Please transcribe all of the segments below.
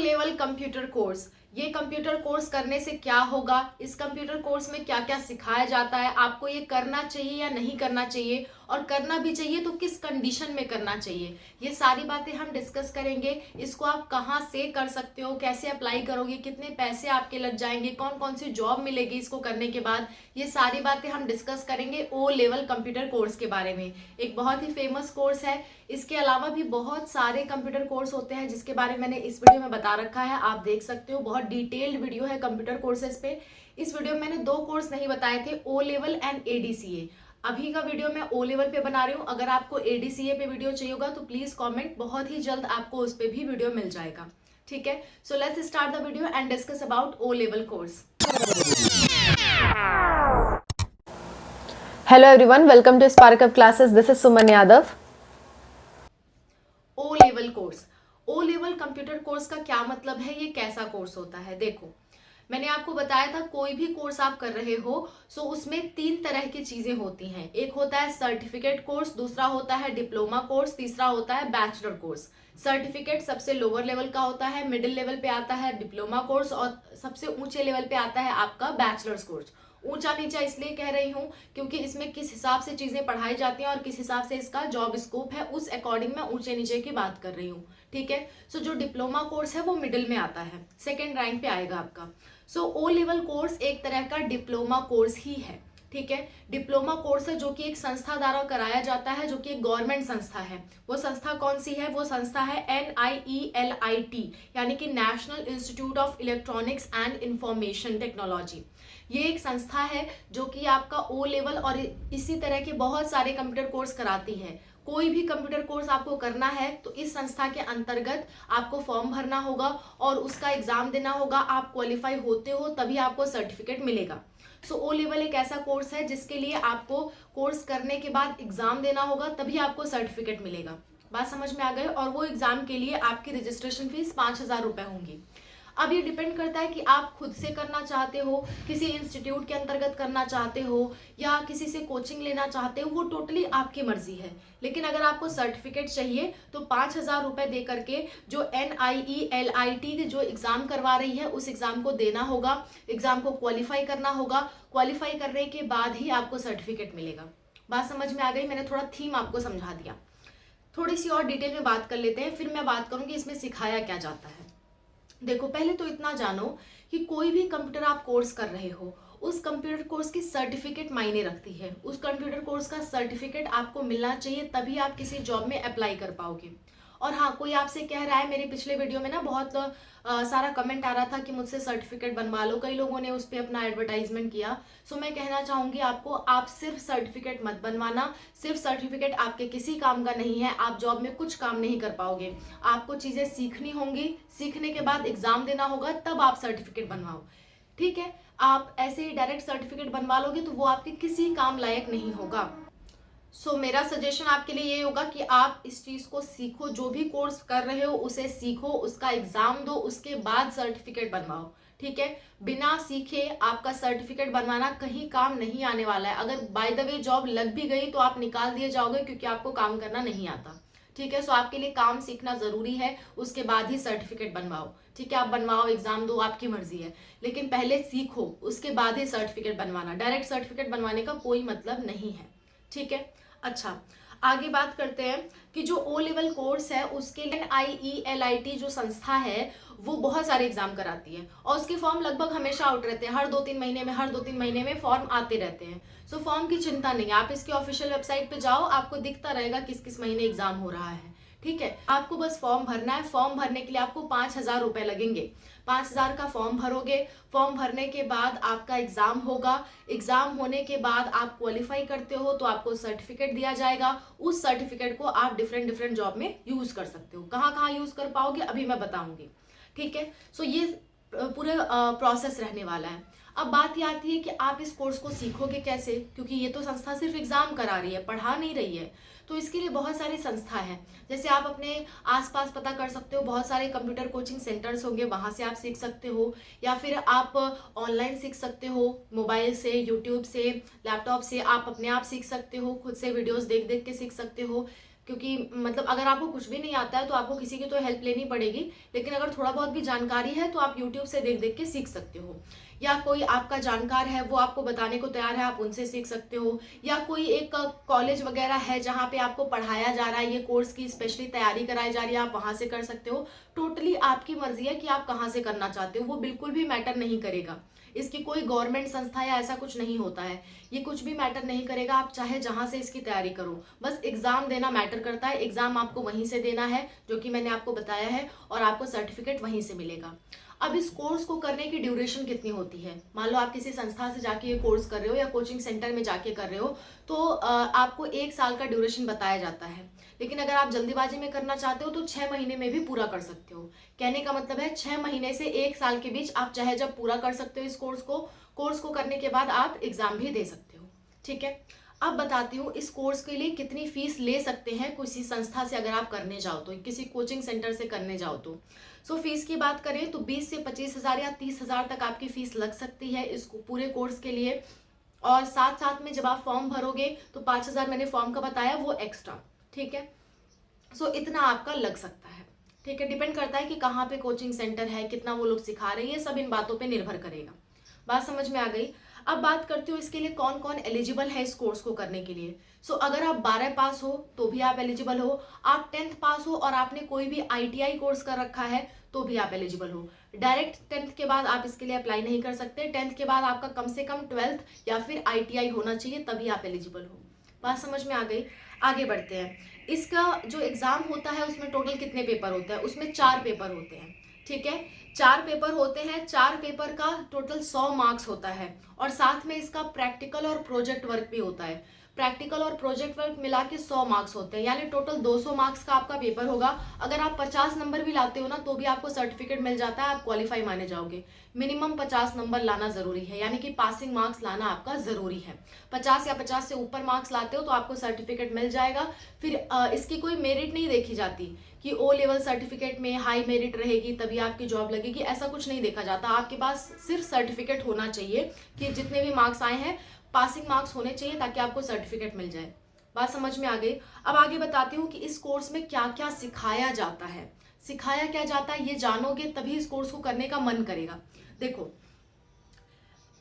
Level computer course. ये computer course करने से क्या होगा, इस कंप्यूटर कोर्स में क्या क्या सिखाया जाता है, आपको ये करना चाहिए या नहीं करना चाहिए, और करना भी चाहिए तो किस कंडीशन में करना चाहिए, ये सारी बातें हम डिस्कस करेंगे। इसको आप कहाँ से कर सकते हो, कैसे अप्लाई करोगे, कितने पैसे आपके लग जाएंगे, कौन कौन सी जॉब मिलेगी इसको करने के बाद, ये सारी बातें हम डिस्कस करेंगे ओ लेवल कंप्यूटर कोर्स के बारे में। एक बहुत ही फेमस कोर्स है। इसके अलावा भी बहुत सारे कंप्यूटर कोर्स होते हैं जिसके बारे में मैंने इस वीडियो में बता रखा है, आप देख सकते हो। बहुत डिटेल्ड वीडियो है कंप्यूटर कोर्सेज पे। इस वीडियो में मैंने 2 कोर्स नहीं बताए थे, ओ लेवल एंड एडीसीए। अभी का वीडियो मैं ओ लेवल पे बना रही हूँ। अगर आपको एडीसीए पे वीडियो चाहिए होगा तो प्लीज कमेंट, बहुत ही जल्द आपको उस पे भी वीडियो मिल जाएगा। ठीक है, so let's start the video and discuss about O level course. Hello everyone, welcome to Spark Up Classes. This is Suman Yadav. O level course, O level computer course का क्या मतलब है, ये कैसा कोर्स होता है। देखो, मैंने आपको बताया था कोई भी कोर्स आप कर रहे हो सो उसमें 3 तरह की चीजें होती हैं। एक होता है सर्टिफिकेट कोर्स, दूसरा होता है डिप्लोमा कोर्स, तीसरा होता है बैचलर कोर्स। सर्टिफिकेट सबसे लोअर लेवल का होता है, मिडिल लेवल पे आता है डिप्लोमा कोर्स, और सबसे ऊंचे लेवल पे आता है आपका बैचलर्स कोर्स। ऊंचा नीचा इसलिए कह रही हूँ क्योंकि इसमें किस हिसाब से चीजें पढ़ाई जाती हैं और किस हिसाब से इसका जॉब स्कोप है, उस अकॉर्डिंग मैं ऊंचे नीचे की बात कर रही हूँ। ठीक है, सो जो डिप्लोमा कोर्स है वो मिडिल में आता है, सेकेंड रैंक पे आएगा आपका। सो ओ लेवल कोर्स एक तरह का डिप्लोमा कोर्स ही है। ठीक है, डिप्लोमा कोर्स है जो कि एक संस्था द्वारा कराया जाता है, जो कि एक गवर्नमेंट संस्था है। वो संस्था कौन सी है, वो संस्था है NIELIT, यानी कि national institute of electronics and information technology. ये एक संस्था है जो कि आपका ओ लेवल और इसी तरह के बहुत सारे कंप्यूटर कोर्स कराती है। कोई भी कंप्यूटर कोर्स आपको करना है तो इस संस्था के अंतर्गत आपको फॉर्म भरना होगा और उसका एग्जाम देना होगा। आप क्वालिफाई होते हो तभी आपको सर्टिफिकेट मिलेगा। सो ओ लेवल एक ऐसा कोर्स है जिसके लिए आपको कोर्स करने के बाद एग्जाम देना होगा, तभी आपको सर्टिफिकेट मिलेगा। बात समझ में आ गई। और वो एग्जाम के लिए आपकी रजिस्ट्रेशन फीस 5,000 रुपये होंगी। अब ये डिपेंड करता है कि आप खुद से करना चाहते हो, किसी इंस्टीट्यूट के अंतर्गत करना चाहते हो, या किसी से कोचिंग लेना चाहते हो, वो टोटली आपकी मर्जी है। लेकिन अगर आपको सर्टिफिकेट चाहिए तो 5,000 रुपये दे करके जो NIELIT जो एग्जाम करवा रही है उस एग्जाम को देना होगा, एग्जाम को क्वालिफाई करना होगा। क्वालिफाई करने के बाद ही आपको सर्टिफिकेट मिलेगा। बात समझ में आ गई, मैंने थोड़ा थीम आपको समझा दिया। थोड़ी सी और डिटेल में बात कर लेते हैं, फिर मैं बात करूंगी इसमें सिखाया क्या जाता है। देखो, पहले तो इतना जानो कि कोई भी कंप्यूटर आप कोर्स कर रहे हो, उस कंप्यूटर कोर्स की सर्टिफिकेट मायने रखती है। उस कंप्यूटर कोर्स का सर्टिफिकेट आपको मिलना चाहिए, तभी आप किसी जॉब में अप्लाई कर पाओगे। और हाँ, कोई आपसे कह रहा है, मेरे पिछले वीडियो में ना बहुत सारा कमेंट आ रहा था कि मुझसे सर्टिफिकेट बनवा लो, कई लोगों ने उस पर अपना एडवर्टाइजमेंट किया। सो मैं कहना चाहूंगी आपको, आप सिर्फ सर्टिफिकेट मत बनवाना। सिर्फ सर्टिफिकेट आपके किसी काम का नहीं है, आप जॉब में कुछ काम नहीं कर पाओगे। आपको चीजें सीखनी होंगी, सीखने के बाद एग्जाम देना होगा, तब आप सर्टिफिकेट बनवाओ। ठीक है, आप ऐसे ही डायरेक्ट सर्टिफिकेट बनवा लोगे तो वो आपके किसी काम लायक नहीं होगा। सो मेरा सजेशन आपके लिए ये होगा कि आप इस चीज को सीखो, जो भी कोर्स कर रहे हो उसे सीखो, उसका एग्जाम दो, उसके बाद सर्टिफिकेट बनवाओ। ठीक है, बिना सीखे आपका सर्टिफिकेट बनवाना कहीं काम नहीं आने वाला है। अगर बाय द वे जॉब लग भी गई तो आप निकाल दिए जाओगे क्योंकि आपको काम करना नहीं आता। ठीक है, सो आपके लिए काम सीखना जरूरी है, उसके बाद ही सर्टिफिकेट बनवाओ। ठीक है, आप बनवाओ, एग्जाम दो, आपकी मर्जी है, लेकिन पहले सीखो, उसके बाद ही सर्टिफिकेट बनवाना। डायरेक्ट सर्टिफिकेट बनवाने का कोई मतलब नहीं है। ठीक है, अच्छा आगे बात करते हैं कि जो ओ लेवल कोर्स है उसके लिए NIELIT जो संस्था है वो बहुत सारे एग्जाम कराती है और उसके फॉर्म लगभग हमेशा आउट रहते हैं। हर 2-3 महीने में, हर 2-3 महीने में फॉर्म आते रहते हैं। सो फॉर्म की चिंता नहीं, आप इसके ऑफिशियल वेबसाइट पे जाओ, आपको दिखता रहेगा किस किस महीने एग्जाम हो रहा है। ठीक है, आपको बस फॉर्म भरना है। फॉर्म भरने के लिए आपको 5,000 रुपए लगेंगे। 5,000 का फॉर्म भरोगे, फॉर्म भरने के बाद आपका एग्जाम होगा। एग्जाम होने के बाद आप क्वालिफाई करते हो तो आपको सर्टिफिकेट दिया जाएगा। उस सर्टिफिकेट को आप डिफरेंट डिफरेंट जॉब में यूज कर सकते हो। कहाँ कहाँ यूज कर पाओगे अभी मैं बताऊंगी। ठीक है, सो ये पूरे प्रोसेस रहने वाला है। अब बात ये आती है कि आप इस कोर्स को सीखोगे कैसे, क्योंकि ये तो संस्था सिर्फ एग्जाम करा रही है, पढ़ा नहीं रही है। तो इसके लिए बहुत सारी संस्था है, जैसे आप अपने आसपास पता कर सकते हो, बहुत सारे कंप्यूटर कोचिंग सेंटर्स होंगे, वहां से आप सीख सकते हो, या फिर आप ऑनलाइन सीख सकते हो, मोबाइल से, यूट्यूब से, लैपटॉप से आप अपने आप सीख सकते हो, खुद से वीडियोस देख देख के सीख सकते हो। क्योंकि मतलब अगर आपको कुछ भी नहीं आता है तो आपको किसी की तो हेल्प लेनी पड़ेगी, लेकिन अगर थोड़ा बहुत भी जानकारी है तो आप यूट्यूब से देख देख के सीख सकते हो, या कोई आपका जानकार है वो आपको बताने को तैयार है, आप उनसे सीख सकते हो, या कोई एक कॉलेज वगैरह है जहाँ पे आपको पढ़ाया जा रहा है, ये कोर्स की स्पेशली तैयारी कराई जा रही है, आप वहाँ से कर सकते हो। टोटली आपकी मर्जी है कि आप कहाँ से करना चाहते हो, वो बिल्कुल भी मैटर नहीं करेगा। इसकी कोई गवर्नमेंट संस्था या ऐसा कुछ नहीं होता है, ये कुछ भी मैटर नहीं करेगा, आप चाहे जहां से इसकी तैयारी करो, बस एग्जाम देना मैटर करता है। एग्जाम आपको वहीं से देना है जो कि मैंने आपको बताया है, और आपको सर्टिफिकेट वहीं से मिलेगा। अब इस कोर्स को करने की ड्यूरेशन कितनी होती है, मान लो आप किसी संस्था से जाके ये कोर्स कर रहे हो या कोचिंग सेंटर में जाके कर रहे हो, तो आपको 1 साल का ड्यूरेशन बताया जाता है, लेकिन अगर आप जल्दीबाजी में करना चाहते हो तो 6 महीने में भी पूरा कर सकते हो। कहने का मतलब है 6 महीने से 1 साल के बीच आप चाहे जब पूरा कर सकते हो इस कोर्स को करने के बाद आप एग्जाम भी दे सकते हो। ठीक है, अब बताती हूँ इस कोर्स के लिए कितनी फीस ले सकते हैं किसी संस्था से अगर आप करने जाओ तो, किसी कोचिंग सेंटर से करने जाओ तो। सो फीस की बात करें तो 20 से 25 हज़ार या 30 हज़ार तक आपकी फीस लग सकती है इस पूरे कोर्स के लिए। और साथ साथ में जब आप फॉर्म भरोगे तो 5 हज़ार मैंने फॉर्म का बताया वो एक्स्ट्रा। ठीक है, सो इतना आपका लग सकता है। ठीक है, डिपेंड करता है कि कहाँ पे कोचिंग सेंटर है, कितना वो लोग सिखा रहे हैं, ये सब इन बातों पे निर्भर करेगा। बात समझ में आ गई। अब बात करती हूँ इसके लिए कौन कौन एलिजिबल है इस कोर्स को करने के लिए। सो अगर आप 12 पास हो तो भी आप एलिजिबल हो, आप 10th पास हो और आपने कोई भी ITI कोर्स कर रखा है तो भी आप एलिजिबल हो। डायरेक्ट 10th के बाद आप इसके लिए अप्लाई नहीं कर सकते, 10th के बाद आपका कम से कम 12th या फिर ITI होना चाहिए, तभी आप एलिजिबल हो। बात समझ में आ गई। आगे बढ़ते हैं। इसका जो एग्जाम होता है उसमें टोटल कितने पेपर होते हैं, उसमें 4 पेपर होते हैं। ठीक है, 4 पेपर होते हैं, 4 पेपर का टोटल 100 मार्क्स होता है, और साथ में इसका प्रैक्टिकल और प्रोजेक्ट वर्क भी होता है। प्रैक्टिकल और प्रोजेक्ट वर्क मिला के 100 मार्क्स होते हैं, यानी टोटल 200 मार्क्स का आपका पेपर होगा। अगर आप 50 नंबर भी लाते हो ना तो भी आपको सर्टिफिकेट मिल जाता है, आप क्वालिफाई माने जाओगे। मिनिमम 50 नंबर लाना जरूरी है, यानी कि पासिंग मार्क्स लाना आपका जरूरी है। 50 या 50 से ऊपर मार्क्स लाते हो तो आपको सर्टिफिकेट मिल जाएगा। फिर इसकी कोई मेरिट नहीं देखी जाती कि O लेवल सर्टिफिकेट में हाई मेरिट रहेगी तभी आपकी जॉब लगेगी, ऐसा कुछ नहीं देखा जाता। आपके पास सिर्फ सर्टिफिकेट होना चाहिए कि जितने भी मार्क्स आए हैं पासिंग मार्क्स होने चाहिए, ताकि आपको सर्टिफिकेट मिल जाए। बात समझ में आ गई। अब आगे बताती हूँ कि इस कोर्स में क्या क्या सिखाया जाता है। सिखाया क्या जाता है ये जानोगे तभी इस कोर्स को करने का मन करेगा। देखो,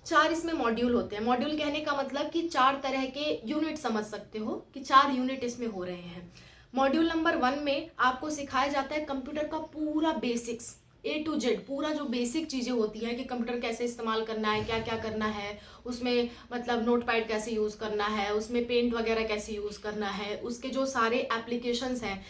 4 इसमें मॉड्यूल होते हैं। मॉड्यूल कहने का मतलब कि 4 तरह के यूनिट समझ सकते हो कि 4 यूनिट इसमें हो रहे हैं। मॉड्यूल नंबर 1 में आपको सिखाया जाता है कंप्यूटर का पूरा बेसिक्स, A to Z, पूरा जो बेसिक चीज़ें होती हैं कि कंप्यूटर कैसे इस्तेमाल करना है, क्या क्या करना है उसमें, मतलब नोटपैड कैसे यूज़ करना है, उसमें पेंट वगैरह कैसे यूज़ करना है, उसके जो सारे एप्लीकेशंस हैं,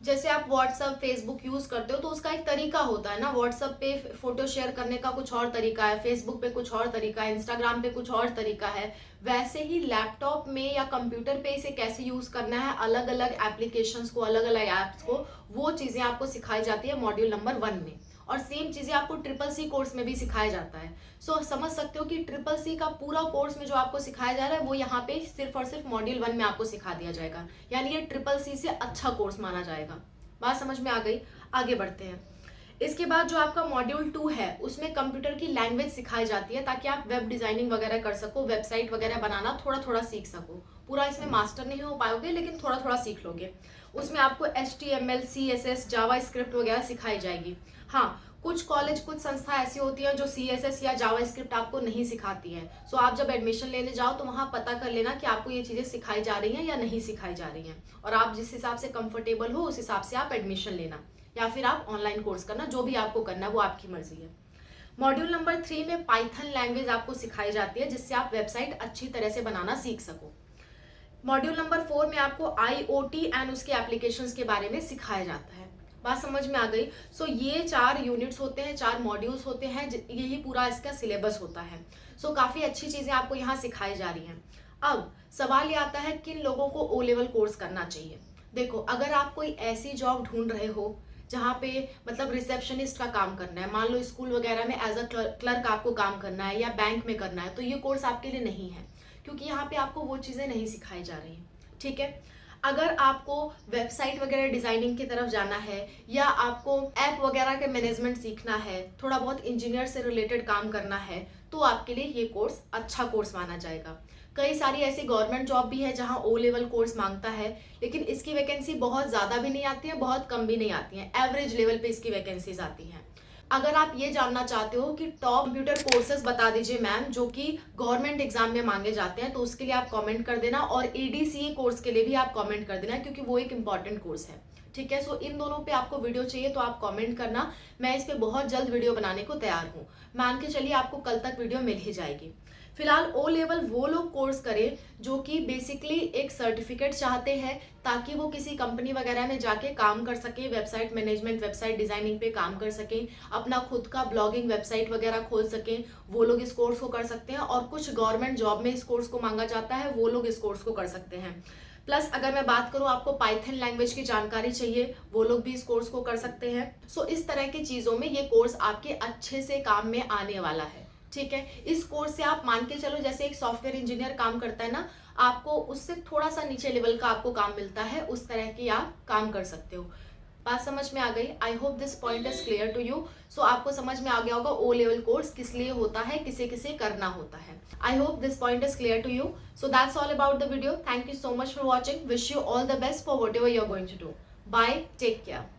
जैसे आप व्हाट्सअप फेसबुक यूज़ करते हो तो उसका एक तरीका होता है ना। व्हाट्सअप पे फोटो शेयर करने का कुछ और तरीका है, फेसबुक पे कुछ और तरीका है, इंस्टाग्राम पे कुछ और तरीका है। वैसे ही लैपटॉप में या कंप्यूटर पे इसे कैसे यूज़ करना है, अलग अलग एप्लीकेशंस को, अलग अलग ऐप्स को, वो चीज़ें आपको सिखाई जाती है मॉड्यूल नंबर 1 में। और सेम चीज़ें आपको CCC कोर्स में भी सिखाया जाता है। सो समझ सकते हो कि CCC का पूरा कोर्स में जो आपको सिखाया जा रहा है वो यहाँ पे सिर्फ और सिर्फ मॉड्यूल 1 में आपको सिखा दिया जाएगा, यानी ये CCC से अच्छा कोर्स माना जाएगा। बात समझ में आ गई। आगे बढ़ते हैं। इसके बाद जो आपका मॉड्यूल 2 है उसमें कंप्यूटर की लैंग्वेज सिखाई जाती है, ताकि आप वेब डिजाइनिंग वगैरह कर सको, वेबसाइट वगैरह बनाना थोड़ा थोड़ा सीख सको। पूरा इसमें मास्टर नहीं हो पाओगे लेकिन थोड़ा थोड़ा सीख लोगे। उसमें आपको HTML, CSS, जावास्क्रिप्ट वगैरह सिखाई जाएगी। हाँ, कुछ कॉलेज, कुछ संस्था ऐसी होती हैं जो CSS या जावास्क्रिप्ट आपको नहीं सिखाती है। सो आप जब एडमिशन लेने जाओ तो वहाँ पता कर लेना कि आपको ये चीज़ें सिखाई जा रही हैं या नहीं सिखाई जा रही हैं, और आप जिस हिसाब से कंफर्टेबल हो उस हिसाब से आप एडमिशन लेना, या फिर आप ऑनलाइन कोर्स करना, जो भी आपको करना है वो आपकी मर्जी है। मॉड्यूल नंबर 3 में पाइथन लैंग्वेज आपको सिखाई जाती है, जिससे आप वेबसाइट अच्छी तरह से बनाना सीख सको। मॉड्यूल नंबर 4 में आपको IoT एंड उसके एप्लीकेशंस के बारे में सिखाया जाता है। बात समझ में आ गई। सो ये 4 यूनिट्स होते हैं, 4 मॉड्यूल्स होते हैं, यही पूरा इसका सिलेबस होता है। सो काफ़ी अच्छी चीज़ें आपको यहाँ सिखाई जा रही हैं। अब सवाल ये आता है किन लोगों को O लेवल कोर्स करना चाहिए। देखो, अगर आप कोई ऐसी जॉब ढूंढ रहे हो जहाँ पे मतलब रिसेप्शनिस्ट का काम करना है, मान लो स्कूल वगैरह में एज अ क्लर्क आपको काम करना है या बैंक में करना है, तो ये कोर्स आपके लिए नहीं है, क्योंकि यहाँ पे आपको वो चीज़ें नहीं सिखाई जा रही हैं। ठीक है, अगर आपको वेबसाइट वगैरह डिजाइनिंग की तरफ जाना है, या आपको ऐप वगैरह के मैनेजमेंट सीखना है, थोड़ा बहुत इंजीनियर से रिलेटेड काम करना है, तो आपके लिए ये कोर्स अच्छा कोर्स माना जाएगा। कई सारी ऐसी गवर्नमेंट जॉब भी है जहां ओ लेवल कोर्स मांगता है, लेकिन इसकी वैकेंसी बहुत ज़्यादा भी नहीं आती है, बहुत कम भी नहीं आती है, एवरेज लेवल पे इसकी वैकेंसीज आती हैं। अगर आप ये जानना चाहते हो कि टॉप कंप्यूटर कोर्सेज बता दीजिए मैम जो कि गवर्नमेंट एग्जाम में मांगे जाते हैं, तो उसके लिए आप कमेंट कर देना, और एडीसीए कोर्स के लिए भी आप कमेंट कर देना क्योंकि वो एक इंपॉर्टेंट कोर्स है। ठीक है, सो इन दोनों पे आपको वीडियो चाहिए तो आप कमेंट करना, मैं इस पे बहुत जल्द वीडियो बनाने को तैयार हूँ। मान के चलिए आपको कल तक वीडियो मिल ही जाएगी। फिलहाल ओ लेवल वो लोग कोर्स करें जो कि बेसिकली एक सर्टिफिकेट चाहते हैं ताकि वो किसी कंपनी वगैरह में जाके काम कर सके, वेबसाइट मैनेजमेंट, वेबसाइट डिजाइनिंग पे काम कर सकें, अपना खुद का ब्लॉगिंग वेबसाइट वगैरह खोल सकें, वो लोग इस कोर्स को कर सकते हैं। और कुछ गवर्नमेंट जॉब में इस कोर्स को मांगा जाता है, वो लोग इस कोर्स को कर सकते हैं। प्लस अगर मैं बात करूं आपको पाइथन लैंग्वेज की जानकारी चाहिए, वो लोग भी इस कोर्स को कर सकते हैं। सो इस तरह की चीजों में ये कोर्स आपके अच्छे से काम में आने वाला है। ठीक है, इस कोर्स से आप मान के चलो जैसे एक सॉफ्टवेयर इंजीनियर काम करता है ना, आपको उससे थोड़ा सा नीचे लेवल का आपको काम मिलता है, उस तरह की आप काम कर सकते हो। बात समझ में आ गई? I hope this point is clear to you. So आपको समझ में आ गया होगा ओ लेवल कोर्स किस लिए होता है, किसे किसे करना होता है। I hope this point is clear to you. So that's all about the video. Thank you so much for watching. Wish you all the best for whatever you are going to do. Bye, take care.